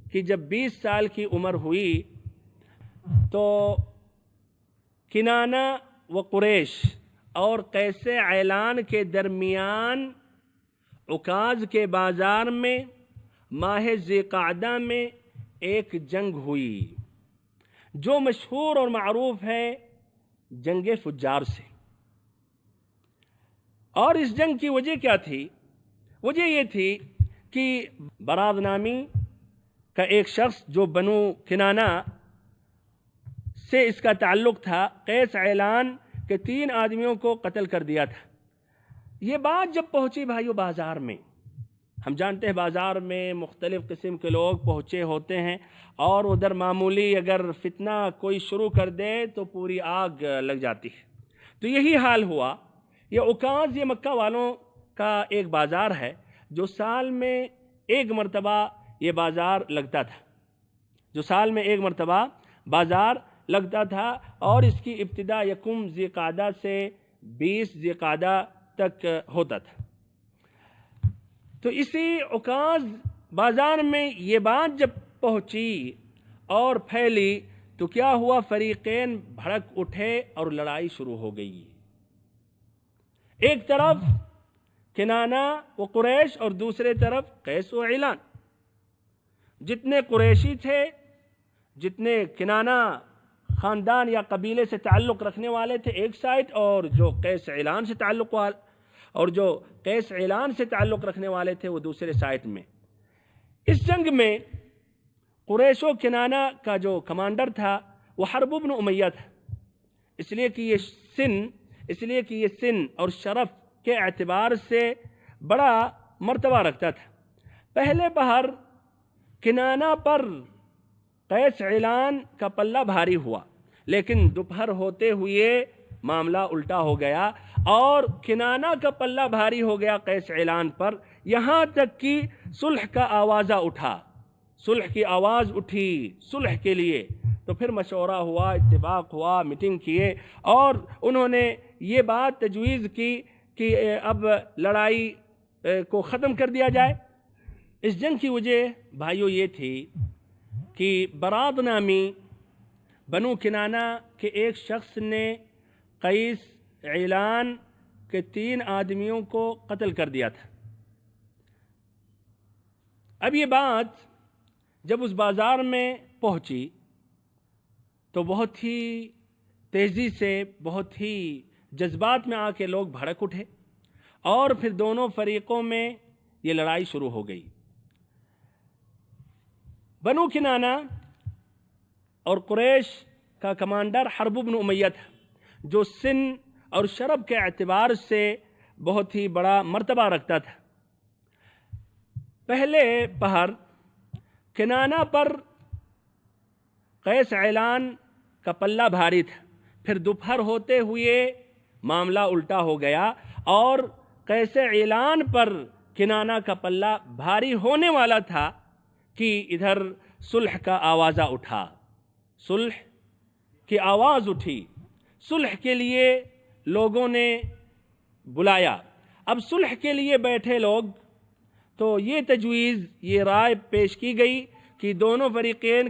کی جب 20 سال کی عمر ہوئی تو کنانہ و قریش اور قیس عیلان کے درمیان عکاظ کے بازار میں ماہ ذی قعدہ میں ایک جنگ ہوئی جو مشہور اور معروف ہے جنگ فجار سے۔ اور اس جنگ کی وجہ کیا تھی؟ وجہ یہ تھی کہ براد نامی کا ایک شخص جو بنو کنانہ سے اس کا تعلق تھا، قیس عیلان کے 3 آدمیوں کو قتل کر دیا تھا۔ یہ بات جب پہنچی بھائیو بازار میں، ہم جانتے ہیں بازار میں مختلف قسم کے لوگ پہنچے ہوتے ہیں اور ادھر معمولی اگر فتنہ کوئی شروع کر دے تو پوری آگ لگ جاتی ہے۔ تو یہی حال ہوا۔ یہ عکاظ، یہ مکہ والوں کا ایک بازار ہے جو سال میں ایک مرتبہ یہ بازار لگتا تھا، جو سال میں ایک مرتبہ بازار لگتا تھا اور اس کی ابتدا 1 ذی قعدہ سے 20 ذی قعدہ تک ہوتا تھا۔ تو اسی عکاظ بازار میں یہ بات جب پہنچی اور پھیلی تو کیا ہوا؟ فریقین بھڑک اٹھے اور لڑائی شروع ہو گئی۔ ایک طرف کنانہ و قریش اور دوسرے طرف قیس و عیلان۔ جتنے قریشی تھے، جتنے کنانہ خاندان یا قبیلے سے تعلق رکھنے والے تھے ایک سائٹ، اور جو قیس عیلان سے تعلق رکھنے والے تھے وہ دوسرے سائٹ میں۔ اس جنگ میں قریش و کنانہ کا جو کمانڈر تھا وہ حرب بن امیہ تھا، اس لیے کہ یہ سن اور شرف کے اعتبار سے بڑا مرتبہ رکھتا تھا۔ پہلے پہر کنانہ پر قیس عیلان کا پلہ بھاری ہوا، لیکن دوپہر ہوتے ہوئے معاملہ الٹا ہو گیا اور کنانہ کا پلہ بھاری ہو گیا قیس عیلان پر، یہاں تک کہ صلح کا آوازہ اٹھا، صلح کی آواز اٹھی صلح کے لیے۔ تو پھر مشورہ ہوا، اتفاق ہوا، میٹنگ کیے اور انہوں نے یہ بات تجویز کی کہ اب لڑائی کو ختم کر دیا جائے۔ اس جنگ کی وجہ بھائیو یہ تھی کہ براد نامی بنو کنانہ کے ایک شخص نے قیس عیلان کے 3 آدمیوں کو قتل کر دیا تھا۔ اب یہ بات جب اس بازار میں پہنچی تو بہت ہی تیزی سے، بہت ہی جذبات میں آ کے لوگ بھڑک اٹھے اور پھر دونوں فریقوں میں یہ لڑائی شروع ہو گئی۔ بنو کنانہ اور قریش کا کمانڈر حرب بن امیہ تھا جو سن اور شرف کے اعتبار سے بہت ہی بڑا مرتبہ رکھتا تھا۔ پہلے پہر کنانہ پر قیس عیلان کا پلہ بھاری تھا، پھر دوپہر ہوتے ہوئے معاملہ الٹا ہو گیا اور قیس عیلان پر کنانہ کا پلہ بھاری ہونے والا تھا کہ ادھر صلح کا آوازہ اٹھا، صلح کی آواز اٹھی، صلح کے لیے لوگوں نے بلایا۔ اب صلح کے لیے بیٹھے لوگ تو یہ تجویز، یہ رائے پیش کی گئی کہ دونوں فریقین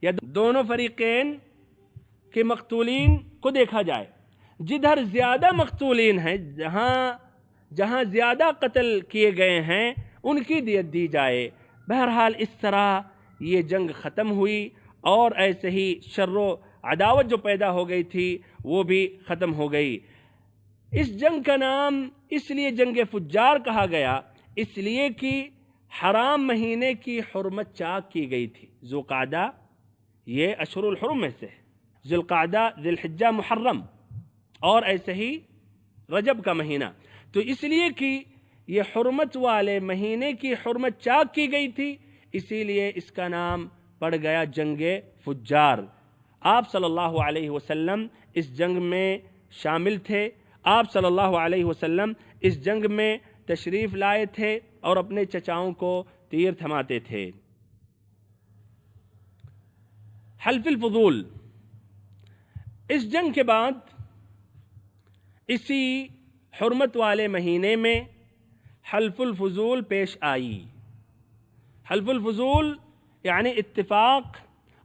یا دونوں فریقین کے مقتولین کو دیکھا جائے، جدھر زیادہ مقتولین ہیں، جہاں زیادہ قتل کیے گئے ہیں ان کی دیت دی جائے۔ بہرحال اس طرح یہ جنگ ختم ہوئی اور ایسے ہی شر و عداوت جو پیدا ہو گئی تھی وہ بھی ختم ہو گئی۔ اس جنگ کا نام اس لیے جنگ فجار کہا گیا اس لیے کہ حرام مہینے کی حرمت چاک کی گئی تھی۔ ذوالقعدہ یہ اشہر الحرم میں سے ہے، ذوالقعدہ، ذی الحجہ، محرم، اور ایسے ہی رجب کا مہینہ، تو اس لیے کہ یہ حرمت والے مہینے کی حرمت چاک کی گئی تھی، اسی لیے اس کا نام پڑ گیا جنگ فجار۔ آپ صلی اللہ علیہ وسلم اس جنگ میں شامل تھے، آپ صلی اللہ علیہ وسلم اس جنگ میں تشریف لائے تھے اور اپنے چچاؤں کو تیر تھماتے تھے۔ حلف الفضول، اس جنگ کے بعد اسی حرمت والے مہینے میں حلف الفضول پیش آئی۔ حلف الفضول یعنی اتفاق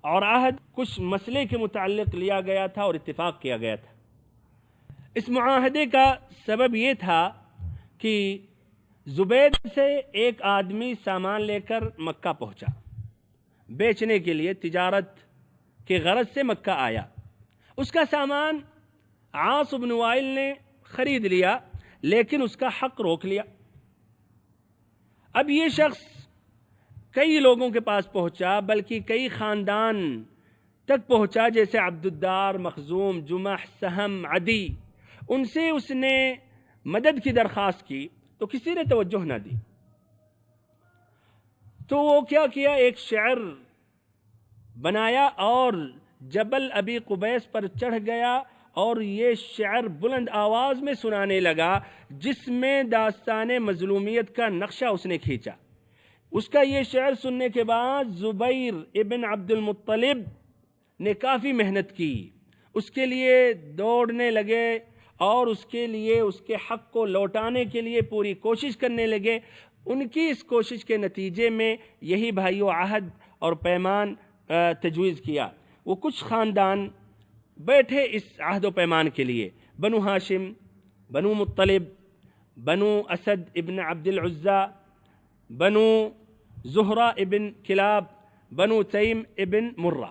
اور عہد، کچھ مسئلے کے متعلق لیا گیا تھا اور اتفاق کیا گیا تھا۔ اس معاہدے کا سبب یہ تھا کہ زبید سے ایک آدمی سامان لے کر مکہ پہنچا، بیچنے کے لیے، تجارت کے غرض سے مکہ آیا۔ اس کا سامان عاص بن وائل نے خرید لیا، لیکن اس کا حق روک لیا۔ اب یہ شخص کئی لوگوں کے پاس پہنچا، بلکہ کئی خاندان تک پہنچا، جیسے عبدالدار، مخزوم، جمح، سہم، عدی۔ ان سے اس نے مدد کی درخواست کی تو کسی نے توجہ نہ دی۔ تو وہ کیا ایک شعر بنایا اور جبل ابی قبیس پر چڑھ گیا اور یہ شعر بلند آواز میں سنانے لگا، جس میں داستان مظلومیت کا نقشہ اس نے کھینچا۔ اس کا یہ شعر سننے کے بعد زبیر ابن عبد المطلب نے کافی محنت کی، اس کے لیے دوڑنے لگے اور اس کے لیے، اس کے حق کو لوٹانے کے لیے پوری کوشش کرنے لگے۔ ان کی اس کوشش کے نتیجے میں یہی بھائیو عہد اور پیمان تجویز کیا۔ وہ کچھ خاندان بیٹھے اس عہد و پیمان کے لیے، بنو ہاشم، بنو مطلب، بنو اسد ابن عبد العزہ، بنو زہرہ ابن کلاب، بنو تیم ابن مرہ،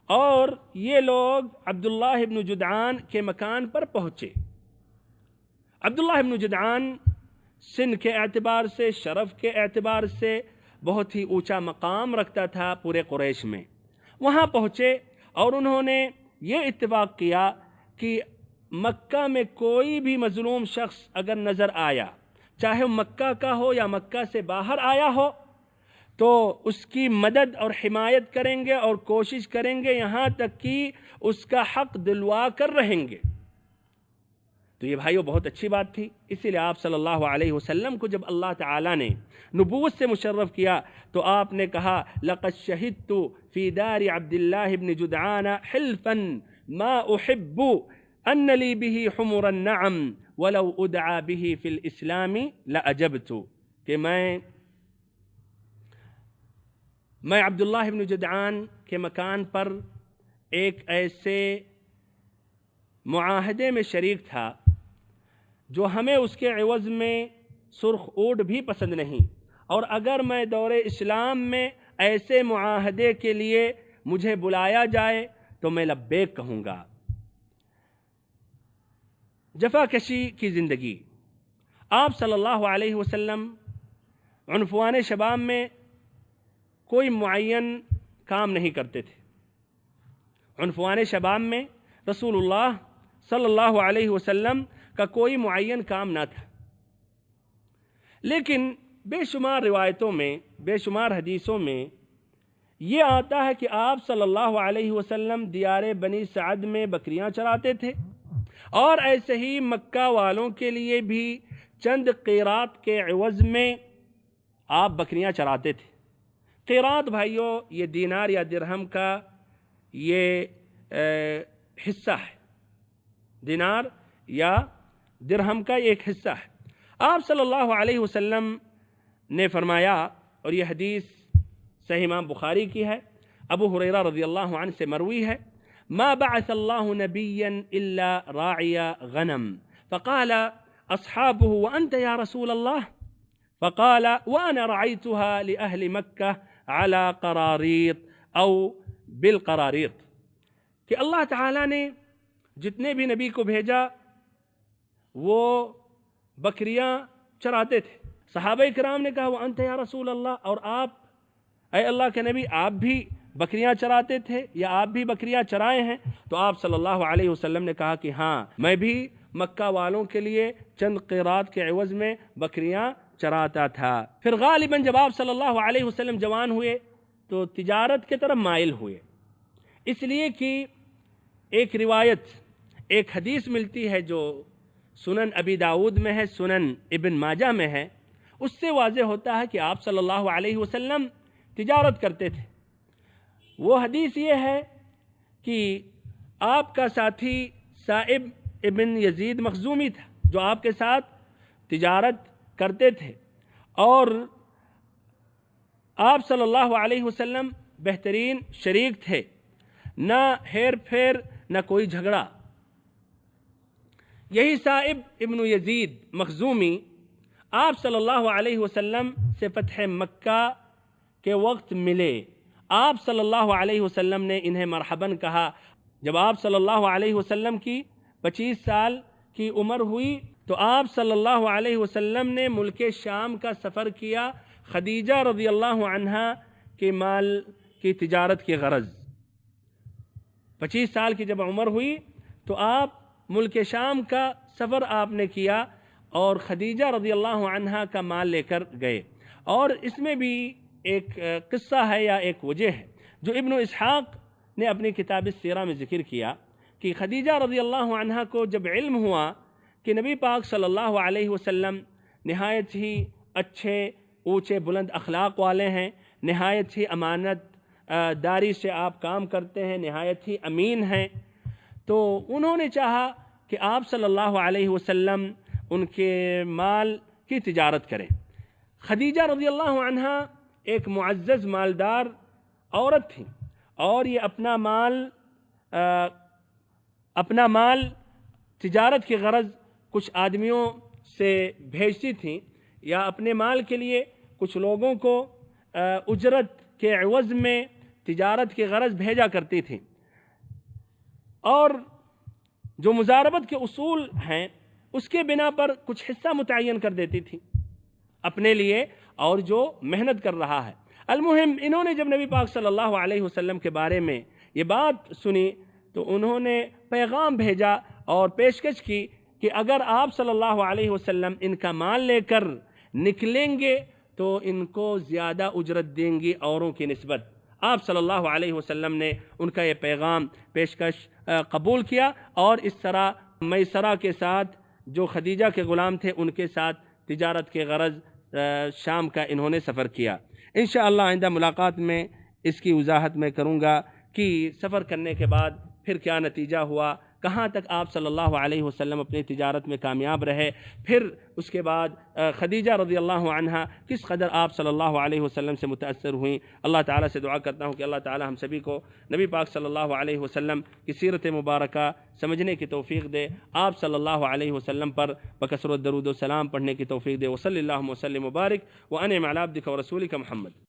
اور یہ لوگ عبداللہ ابن جدعان کے مکان پر پہنچے۔ عبداللہ ابن جدعان سن کے اعتبار سے، شرف کے اعتبار سے بہت ہی اونچا مقام رکھتا تھا پورے قریش میں۔ وہاں پہنچے اور انہوں نے یہ اتفاق کیا کہ مکہ میں کوئی بھی مظلوم شخص اگر نظر آیا، چاہے وہ مکہ کا ہو یا مکہ سے باہر آیا ہو، تو اس کی مدد اور حمایت کریں گے اور کوشش کریں گے یہاں تک کہ اس کا حق دلوا کر رہیں گے۔ تو یہ بھائیو بہت اچھی بات تھی۔ اسی لیے آپ صلی اللہ علیہ وسلم کو جب اللہ تعالیٰ نے نبوت سے مشرف کیا تو آپ نے کہا لَقَدْ شَهِدْتُ فِي دَارِ عَبْدِ اللَّهِ بْنِ جُدْعَانَ حِلْفًا مَا أُحِبُّ أَنَّ لِي بِهِ حُمُرَ النَّعَمْ وَلَوْ أُدْعَى بِهِ فِي الْإِسْلَامِ لَأَجَبْتُ، کہ میں عبداللہ ابن جدعان کے مکان پر ایک ایسے معاہدے میں شریک تھا جو ہمیں اس کے عوض میں سرخ اونٹ بھی پسند نہیں، اور اگر میں دور اسلام میں ایسے معاہدے کے لیے مجھے بلایا جائے تو میں لبیک کہوں گا۔ جفا کشی کی زندگی۔ آپ صلی اللہ علیہ وسلم عنفوان شباب میں کوئی معین کام نہیں کرتے تھے۔ عنفوان شباب میں رسول اللہ صلی اللہ علیہ وسلم کا کوئی معین کام نہ تھا، لیکن بے شمار روایتوں میں، بے شمار حدیثوں میں یہ آتا ہے کہ آپ صلی اللہ علیہ وسلم دیار بنی سعد میں بکریاں چراتے تھے، اور ایسے ہی مکہ والوں کے لیے بھی چند قیرات کے عوض میں آپ بکریاں چراتے تھے۔ قیرات بھائیو یہ دینار یا درہم کا یہ حصہ ہے، دینار یا درہم کا ایک حصہ ہے۔ آپ صلی اللہ علیہ وسلم نے فرمایا، اور یہ حدیث صحیح امام بخاری کی ہے، ابو ہریرہ رضی اللہ عنہ سے مروی ہے، ما بعث اللہ نبیا الا راعی غنم فقال اصحابه وانت یا رسول اللہ فقال وانا رعیتها لأہل مکہ على قراریط او بالقراریط، کہ اللہ تعالیٰ نے جتنے بھی نبی کو بھیجا وہ بکریاں چراتے تھے۔ صحابہ کرام نے کہا وہ انت یا رسول اللہ، اور آپ اے اللہ کے نبی آپ بھی بکریاں چراتے تھے یا آپ بھی بکریاں چرائے ہیں؟ تو آپ صلی اللہ علیہ وسلم نے کہا کہ ہاں، میں بھی مکہ والوں کے لیے چند قیرات کے عوض میں بکریاں چراتا تھا۔ پھر غالباً جب آپ صلی اللہ علیہ وسلم جوان ہوئے تو تجارت کی طرف مائل ہوئے، اس لیے کہ ایک روایت، ایک حدیث ملتی ہے جو سنن ابی داؤد میں ہے، سنن ابن ماجہ میں ہے، اس سے واضح ہوتا ہے کہ آپ صلی اللہ علیہ وسلم تجارت کرتے تھے۔ وہ حدیث یہ ہے کہ آپ کا ساتھی صائب ابن یزید مخزومی تھا جو آپ کے ساتھ تجارت کرتے تھے، اور آپ صلی اللہ علیہ وسلم بہترین شریک تھے، نہ ہیر پھیر نہ کوئی جھگڑا۔ یہی صائب ابن یزید مخزومی آپ صلی اللہ علیہ وسلم سے فتح مکہ کے وقت ملے۔ آپ صلی اللہ علیہ وسلم نے انہیں مرحباً کہا۔ جب آپ صلی اللہ علیہ وسلم کی 25 سال کی عمر ہوئی تو آپ صلی اللہ علیہ وسلم نے ملک شام کا سفر کیا خدیجہ رضی اللہ عنہا کے مال کی تجارت کی غرض۔ 25 سال کی جب عمر ہوئی تو آپ ملک شام کا سفر آپ نے کیا اور خدیجہ رضی اللہ عنہا کا مال لے کر گئے۔ اور اس میں بھی ایک قصہ ہے یا ایک وجہ ہے جو ابن اسحاق نے اپنی کتاب السیرہ میں ذکر کیا کہ خدیجہ رضی اللہ عنہا کو جب علم ہوا کہ نبی پاک صلی اللہ علیہ وسلم نہایت ہی اچھے اونچے بلند اخلاق والے ہیں، نہایت ہی امانت داری سے آپ کام کرتے ہیں، نہایت ہی امین ہیں، تو انہوں نے چاہا کہ آپ صلی اللہ علیہ وسلم ان کے مال کی تجارت کریں۔ خدیجہ رضی اللہ عنہا ایک معزز مالدار عورت تھی اور یہ اپنا مال تجارت کی غرض کچھ آدمیوں سے بھیجتی تھیں یا اپنے مال کے لیے کچھ لوگوں کو اجرت کے عوض میں تجارت کی غرض بھیجا کرتی تھیں، اور جو مضاربت کے اصول ہیں اس کے بنا پر کچھ حصہ متعین کر دیتی تھی اپنے لیے اور جو محنت کر رہا ہے۔ المہم انہوں نے جب نبی پاک صلی اللہ علیہ وسلم کے بارے میں یہ بات سنی تو انہوں نے پیغام بھیجا اور پیشکش کی کہ اگر آپ صلی اللہ علیہ وسلم ان کا مال لے کر نکلیں گے تو ان کو زیادہ اجرت دیں گی اوروں کی نسبت۔ آپ صلی اللہ علیہ وسلم نے ان کا یہ پیغام پیشکش قبول کیا اور اس طرح میسرہ کے ساتھ جو خدیجہ کے غلام تھے ان کے ساتھ تجارت کے غرض شام کا انہوں نے سفر کیا۔ انشاءاللہ آئندہ ملاقات میں اس کی وضاحت میں کروں گا کہ سفر کرنے کے بعد پھر کیا نتیجہ ہوا، کہاں تک آپ صلی اللہ علیہ وسلم اپنی تجارت میں کامیاب رہے، پھر اس کے بعد خدیجہ رضی اللہ عنہا کس قدر آپ صلی اللہ علیہ وسلم سے متاثر ہوئیں۔ اللہ تعالیٰ سے دعا کرتا ہوں کہ اللہ تعالیٰ ہم سبھی کو نبی پاک صلی اللہ علیہ وسلم کی سیرت مبارکہ سمجھنے کی توفیق دے، آپ صلی اللہ علیہ وسلم پر بکثرت درود و سلام پڑھنے کی توفیق دے۔ وصلی اللہ وسلم وبارک وانعم علی عبدک ورسولک محمد۔